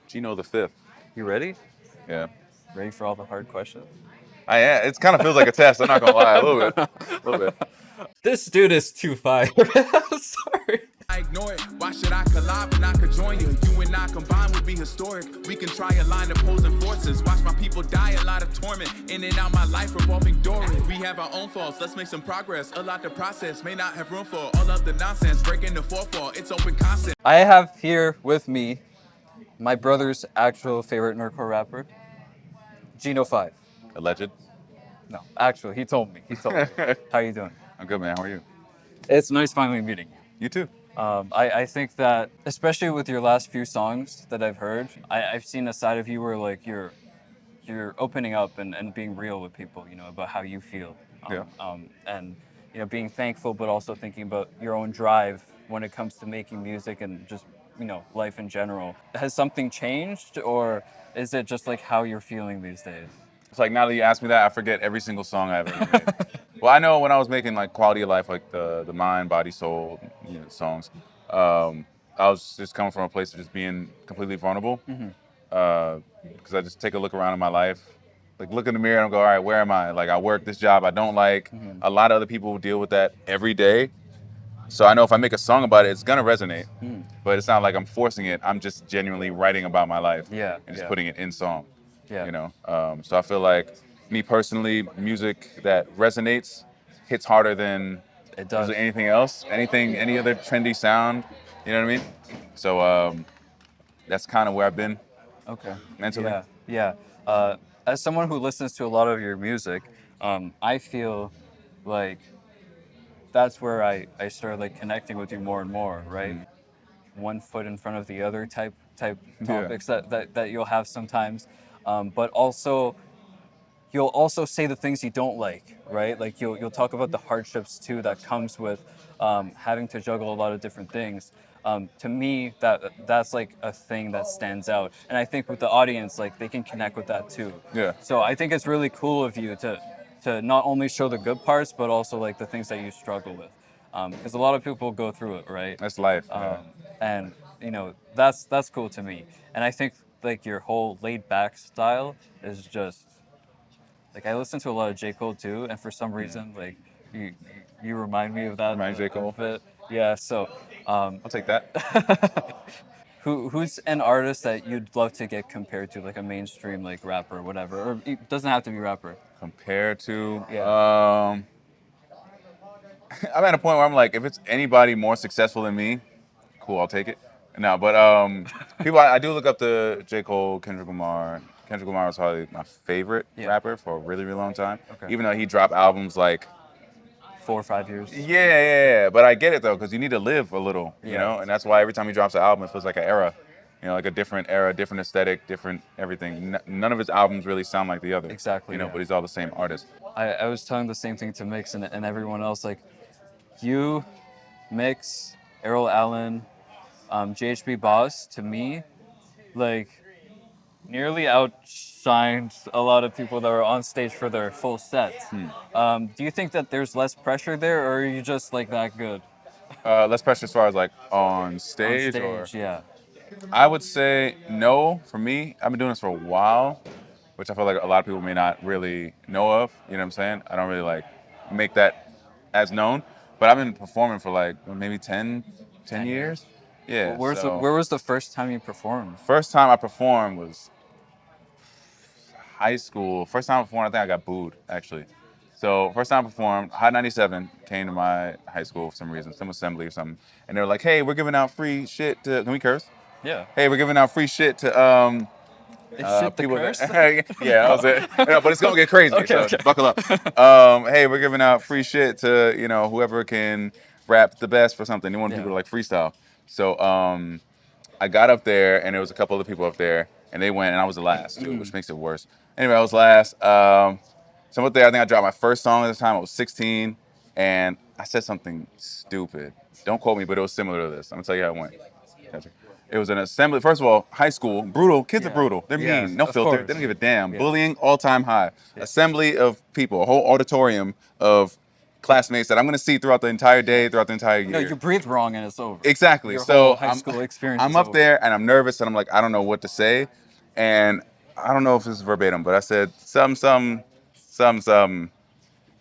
Geno the Fifth. You ready? Yeah. Ready for all the hard questions? I am. It kind of feels like a test. I'm not gonna lie, a little bit. A little bit. This dude is too fire. I'm sorry. I ignore it. Why should I collide when I could join you? You and I combined would be historic. We can try a line opposing forces. Watch my people die, a lot of torment. In and out my life revolving door. We have our own faults. Let's make some progress. A lot to process. May not have room for all of the nonsense. Breaking the fourth wall. It's open concept. I have here with me my brother's actual favorite nerdcore rapper, Geno Five. Alleged. No, actually, he told me. How you doing? I'm good, man. How are you? It's nice finally meeting you. You too. I think that, especially with your last few songs that I've heard, I've seen a side of you where like you're opening up and being real with people, you know, about how you feel. And, you know, being thankful, but also thinking about your own drive when it comes to making music and just, you know, life in general. Has something changed, or is it just like how you're feeling these days? It's like now that you ask me that, I forget every single song I've ever made. Well, I know when I was making like quality of life, like the mind, body, soul, you know, songs, I was just coming from a place of just being completely vulnerable. Because I just take a look around in my life, like look in the mirror and go, all right, where am I? Like I work this job I don't like. A lot of other people deal with that every day. So I know if I make a song about it, it's gonna resonate. But it's not like I'm forcing it. I'm just genuinely writing about my life. Yeah, And just yeah. putting it in song. Yeah. You know. So I feel like me personally, music that resonates hits harder than It does. anything else, any other trendy sound. You know what I mean? So that's kind of where I've been. Okay. Mentally. Yeah. As someone who listens to a lot of your music, I feel like that's where I started like connecting with you more and more, right? One foot in front of the other type topics that you'll have sometimes, but also you'll also say the things you don't like, right? Like you'll talk about the hardships too that comes with having to juggle a lot of different things. To me, that's like a thing that stands out, and I think with the audience, like they can connect with that too. Yeah. So I think it's really cool of you to not only show the good parts, but also like the things that you struggle with, because a lot of people go through it, right? That's life. Yeah. And you know that's cool to me, and I think like your whole laid back style is just like I listen to a lot of J. Cole too, and for some reason, like you remind me of that. Remind J. Cole? a bit. Yeah. So, I'll take that. who's an artist that you'd love to get compared to, like a mainstream like rapper, or whatever, or it doesn't have to be rapper. Compared to, Yeah. I'm at a point where I'm like, if it's anybody more successful than me, cool, I'll take it. No, but people, I do look up to J. Cole, Kendrick Lamar. Kendrick Lamar was probably my favorite rapper for a really, really long time. Okay. Even though he dropped albums like 4 or 5 years. Yeah. But I get it though, because you need to live a little, you Yeah. know, and that's why every time he drops an album, it feels like an era, you know, like a different era, different aesthetic, different everything. None of his albums really sound like the other. Exactly, You know, yeah. but he's all the same artist. I was telling the same thing to Mix and everyone else. Like, you, Mix, Errol Allen, JHB Boss, to me, like, nearly outshined a lot of people that were on stage for their full set. Do you think that there's less pressure there, or are you just like that good? Less pressure as far as like on On stage, stage, or yeah. I would say no. For me, I've been doing this for a while, which I feel like a lot of people may not really know of. You know what I'm saying? I don't really like make that as known, but I've been performing for like maybe 10 years. Yeah. Where was the first time you performed? First time I performed was high school. First time I performed, I think I got booed actually. So first time I performed, Hot 97 came to my high school for some reason, some assembly or something, and they were like, "Hey, we're giving out free shit to." Can we curse? Yeah. Hey, we're giving out free shit to Is shit the people curse? yeah, that was it. No, but it's gonna get crazy. Okay. Buckle up. Hey, we're giving out free shit to whoever can rap the best for something. They want people to like freestyle. So I got up there and there was a couple other people up there and they went and I was the last too, which makes it worse. Anyway, I was last. So I'm up there. I think I dropped my first song at the time. I was 16 and I said something stupid. Don't quote me, but it was similar to this. I'm gonna tell you how it went. It was an assembly. First of all, high school, brutal. Kids are brutal. They're Yeah, mean. No of filter. course. They don't give a damn. Yeah. Bullying, all-time high. Assembly of people, a whole auditorium of classmates that I'm gonna see throughout the entire day, throughout the entire year. No, you breathe wrong and it's over. Exactly. Your So whole high school experience. I'm is up over. there and I'm nervous and I'm like, I don't know what to say. And I don't know if this is verbatim, but I said some,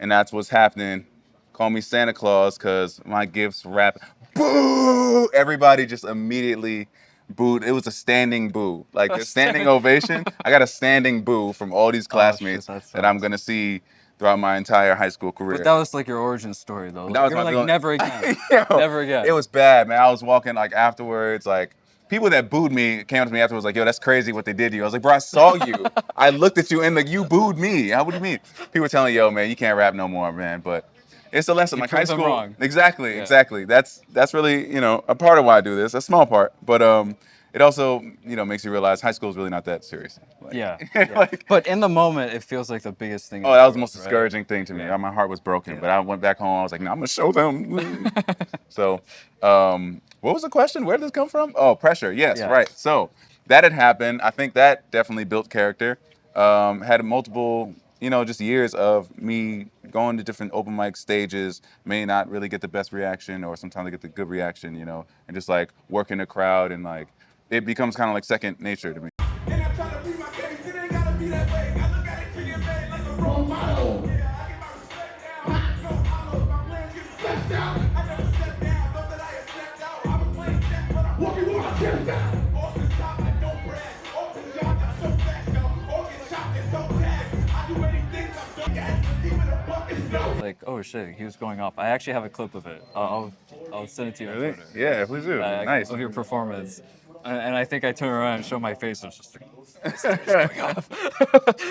and that's what's happening. Call me Santa Claus because my gifts wrap. Boo! Everybody just immediately booed. It was a standing boo, like a standing ovation. I got a standing boo from all these classmates that I'm gonna see throughout my entire high school career. But that was like your origin story, though. That was You're my like, feeling. never again. Yo, Never again. It was bad, man. I was walking like afterwards, like people that booed me came up to me afterwards, like, "Yo, that's crazy what they did to you." I was like, "Bro, I saw you. I looked at you and like you booed me. What do you mean?" People were telling, "Yo, man, you can't rap no more, man." But it's a lesson. You like proved high them school. wrong. Exactly, Yeah. exactly. That's really a part of why I do this. A small part, but it also makes you realize high school is really not that serious. Like, Yeah. like, But in the moment, it feels like the biggest thing. oh, that was the most discouraging thing to me. Yeah. My heart was broken, but I went back home. I was like, "No, I'm gonna show them." So, what was the question? Where did this come from? Oh, pressure. Yes, Yeah. right. So that had happened. I think that definitely built character. Had multiple, just years of me going to different open mic stages. May not really get the best reaction, or sometimes I get the good reaction. And just like working the crowd, and like it becomes kind of like second nature to me. And I'm trying to be my case, it ain't gotta be that way. I look at it clear made like a role model. Yeah, I get my respect down. No hollow, my plans get fleshed out. I never step down, know that I have stepped out. I'm a plain check, but I'm walking on my chest down. Off the top, I don't brag. Off the job, I'm so fast, yo. Or get chopped and so tagged. I do anything, I'm so gas. Keep it a buck, it's no. Like, oh shit, he was going off. I actually have a clip of it. I'll send it to you on Twitter. Yeah, please do. Nice. Of your performance. And I think I turn around and show my face. And it's just like, he's going off.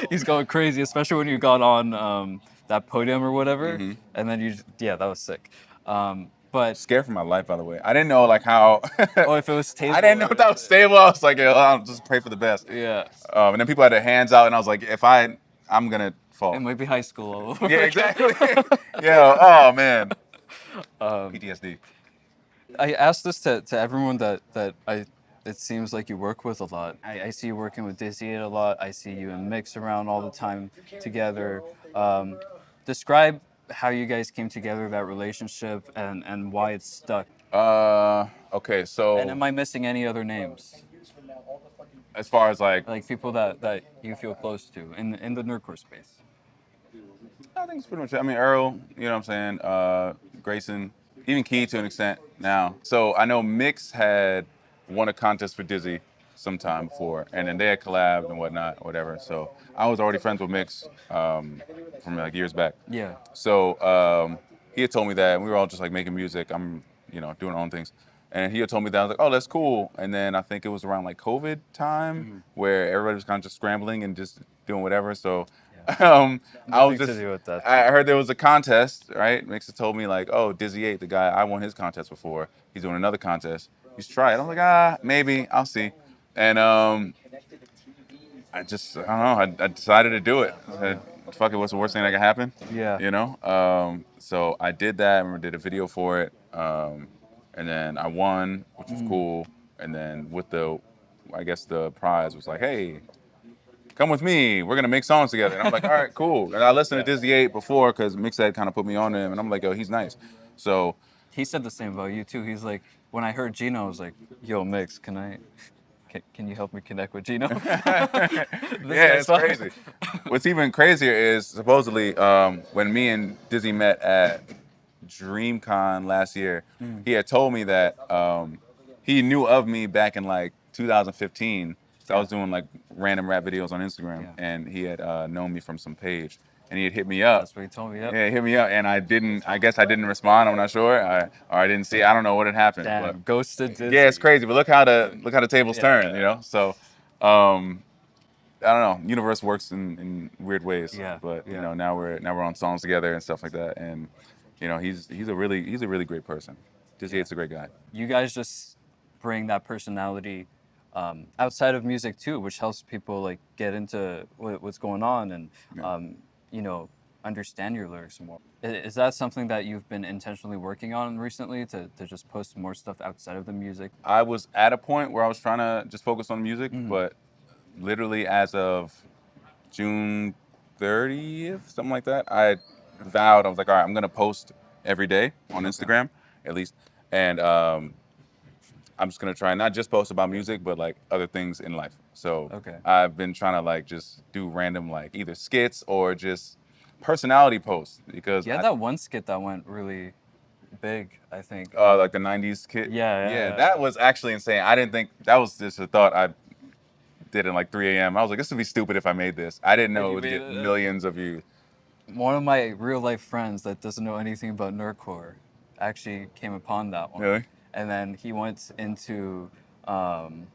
He's going crazy, especially when you got on that podium or whatever. Mm-hmm. And then that was sick. But Scared for my life, by the way. I didn't know like how. oh, if it was stable. I didn't know if that was stable. I was like, "Yo, I'll just pray for the best." Yeah. And then people had their hands out, and I was like, I'm gonna fall. It might be high school all over. Yeah, exactly. Yeah. Oh man. PTSD. I asked this to everyone that it seems like you work with a lot. I see you working with DizzyEight a lot. I see you and Mix around all the time together. Describe how you guys came together, that relationship, and why it's stuck. Okay, so And am I missing any other names? as far as like People that you feel close to in the nerdcore space? I think it's pretty much it. I mean, Earl, you know what I'm saying? Grayson, even Key to an extent now. So I know Mix had won a contest for Dizzy sometime before, and then they had collabed and whatnot, whatever. So I was already friends with Mix from like years back. Yeah. So he had told me that, and we were all just like making music. I'm, doing our own things. And he had told me that. I was like, oh, that's cool. And then I think it was around like COVID time where everybody was kind of just scrambling and just doing whatever. So I was to just, do with that. I heard there was a contest, right? Mix had told me like, oh, DizzyEight, the guy, I won his contest before. He's doing another contest. You should try it. I'm like, maybe, I'll see. And I don't know, I decided to do it. I said, fuck it, what's the worst thing that can happen? Yeah. So I did that. I remember did a video for it. And then I won, which was cool. And then with the prize was like, hey, come with me. We're gonna make songs together. And I'm like, all right, cool. And I listened to DizzyEight before because Mix had kind of put me on him, and I'm like, yo, he's nice. So He said the same about you too. He's like, when I heard Geno, I was like, yo, Mix, can you help me connect with Geno? yeah, it's crazy. What's even crazier is supposedly when me and Dizzy met at DreamCon last year, he had told me that he knew of me back in like 2015. So I was doing like random rap videos on Instagram, and he had known me from some page, and he had hit me up. That's what he told me. Yep. Yeah, he hit me up, and I guess I didn't respond. I'm not sure, or I didn't see. I don't know what had happened. Damn, But ghosted Dizzy. yeah, it's crazy. But look how the tables turn. So. I don't know. Universe works in weird ways. Yeah. But now we're on songs together and stuff like that. And he's a really great person. DizzyEight's a great guy. You guys just bring that personality outside of music too, which helps people like get into what's going on and understand your lyrics more. Is that something that you've been intentionally working on recently to just post more stuff outside of the music? I was at a point where I was trying to just focus on music, but literally as of June 30th, something like that, I vowed, I was like, all right, I'm gonna post every day on Instagram, at least, and I'm just gonna try not just post about music, but like other things in life. So Okay. I've been trying to like just do random like either skits or just personality posts because You had that one skit that went really big, I think. like the '90s skit. Yeah. That was actually insane. I didn't think that was just a thought I did in like 3 a.m. I was like, this would be stupid if I made this. I didn't know you it would made get it? millions of views. One of my real life friends that doesn't know anything about Nerdcore actually came upon that one. Really? And then he went into um,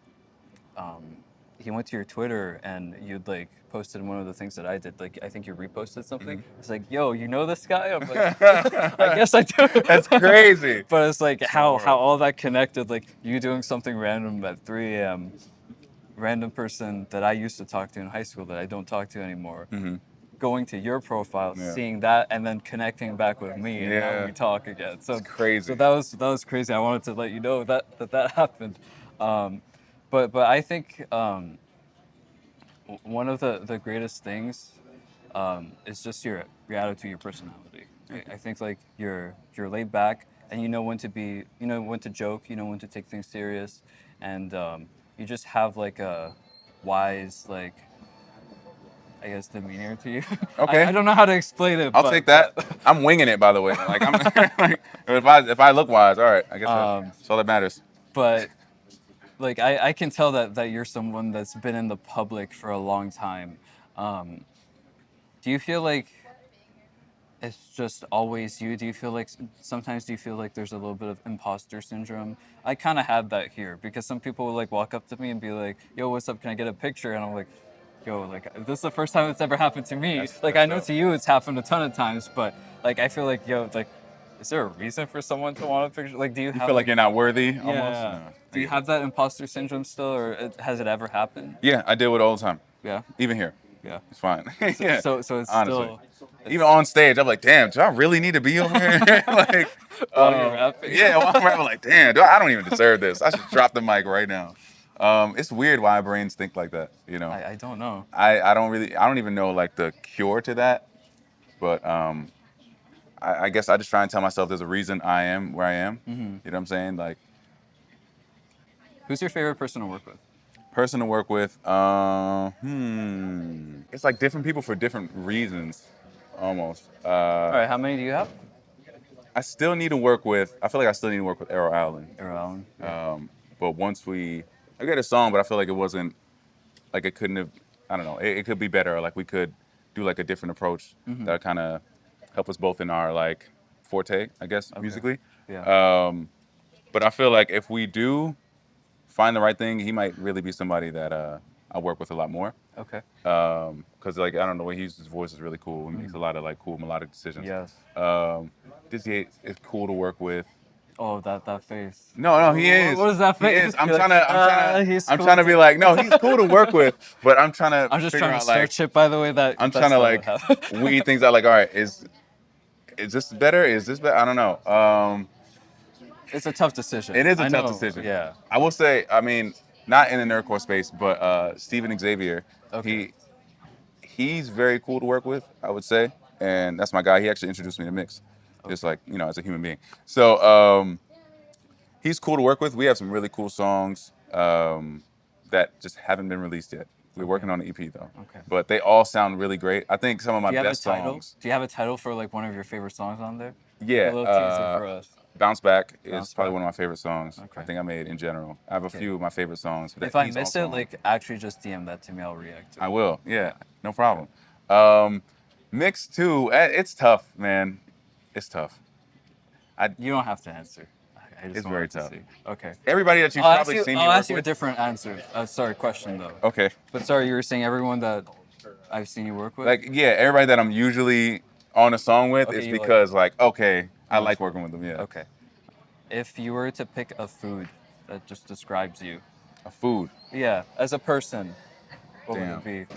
he went to your Twitter and you'd like posted one of the things that I did. Like I think you reposted something. It's like, yo, you know this guy? I'm like, I guess I do. That's crazy. But it's like how world. all that connected, like you doing something random at 3 a.m. Random person that I used to talk to in high school that I don't talk to anymore. Going to your profile, Yeah. seeing that, and then connecting back with me, and now Yeah. we talk again. So It's crazy. So that was crazy. I wanted to let you know that happened. But I think one of the greatest things is just your attitude, your personality. I think like you're laid back, and you know when to be, you know when to joke, you know when to take things serious, and you just have like a wise like, I guess, demeanor to you. Okay. I don't know how to explain it. I'll but, take that. I'm winging it, by the way. Like I'm like, if I look wise, all right. I guess that's all that matters. But like I can tell that you're someone that's been in the public for a long time. Do you feel like it's just always you? Do you feel like sometimes do you feel like there's a little bit of imposter syndrome? I kind of had that here because some people will like walk up to me and be like, "Yo, what's up? Can I get a picture?" And I'm like, "Yo, like this is the first time it's ever happened to me." Like I know to you it's happened a ton of times, but like I feel like, yo, like, is there a reason for someone to want a picture? Like, do you You have feel like you're not worthy almost? yeah? No. Do you have that imposter syndrome still, or has it ever happened? Yeah, I deal with it all the time. Yeah. Even here. Yeah. It's fine. Yeah. So it's honestly. still. Even on stage, I'm like, damn, do I really need to be over here? Like, While you're rapping? Yeah, while I'm rapping, like, damn, I don't even deserve this. I should drop the mic right now. It's weird why our brains think like that, you know? I don't know. I don't even know like the cure to that, but I guess I just try and tell myself there's a reason I am where I am. You know what I'm saying? Like, Who's your favorite person to work with? person to work with, it's like different people for different reasons, almost. All right, how many do you have? I still need to work with. I feel like I still need to work with Errol Allen. Around. But once I got a song, but I feel like it wasn't, like it couldn't have, I don't know, it could be better. Or like we could do like a different approach that kind of help us both in our like forte, I guess, musically. Yeah. But I feel like if we do find the right thing, he might really be somebody that I work with a lot more. Okay. Cause like I don't know, his voice is really cool. He makes a lot of like cool melodic decisions. Yes. DizzyEight is cool to work with. Oh, that face. No, he is. What is that He face? is. I'm You're trying like, to cool be to- like, no, he's cool to work with, but I'm trying to. I'm just figure trying to out, like, search it. By the way, that I'm that's trying to not like what happened. weed things out. Like, all right, is this better? Is this better? I don't know. It's a tough decision. It is a I tough know, decision. Yeah. I will say, I mean, not in the nerdcore space, but Steven Xavier, Okay. he's very cool to work with, I would say, and that's my guy. He actually introduced me to Mix, just like, you know, as a human being. So he's cool to work with. We have some really cool songs that just haven't been released yet. We're working on an EP though. Okay. But they all sound really great. I think some of my Do you have a best title? songs. Do you have a title for like one of your favorite songs on there? Yeah. A little teaser for us. Bounce Back Bounce is probably Back. one of my favorite songs Okay. I think I made in general. I have a few of my favorite songs. that If I he's miss also it, on. like actually just DM that to me. I'll react to it. I will. Yeah, no problem. Mix too. It's tough, man. It's tough. You don't have to answer. I just It's wanted very to tough. see. Okay. Everybody that you've I'll ask probably you, seen me I'll work ask you a with. different answer. Sorry, question though. Okay. But sorry, you were saying everyone that I've seen you work with? Like, yeah, everybody that I'm usually on a song with Okay, is you like- because okay, I like working with them. Yeah. Okay. If you were to pick a food that just describes you, A food. yeah, as a person, what Damn. would it be?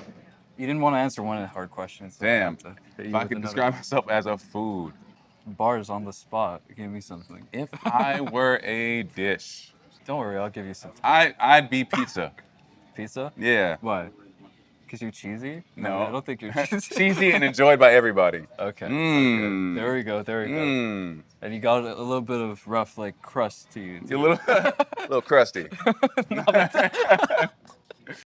You didn't want to answer one of the hard questions. So Damn. I have to hit you If I with could another describe one. myself as a food, Bars on the spot. Give me something. if I were a dish, Don't worry, I'll give you something. I'd be pizza. Pizza? Yeah. Why? because you're cheesy? No. I don't think you're cheesy. Cheesy and enjoyed by everybody. Okay. Mm. There we go. There we go. Mm. And you got a little bit of rough, like, crust to you. You're a little crusty.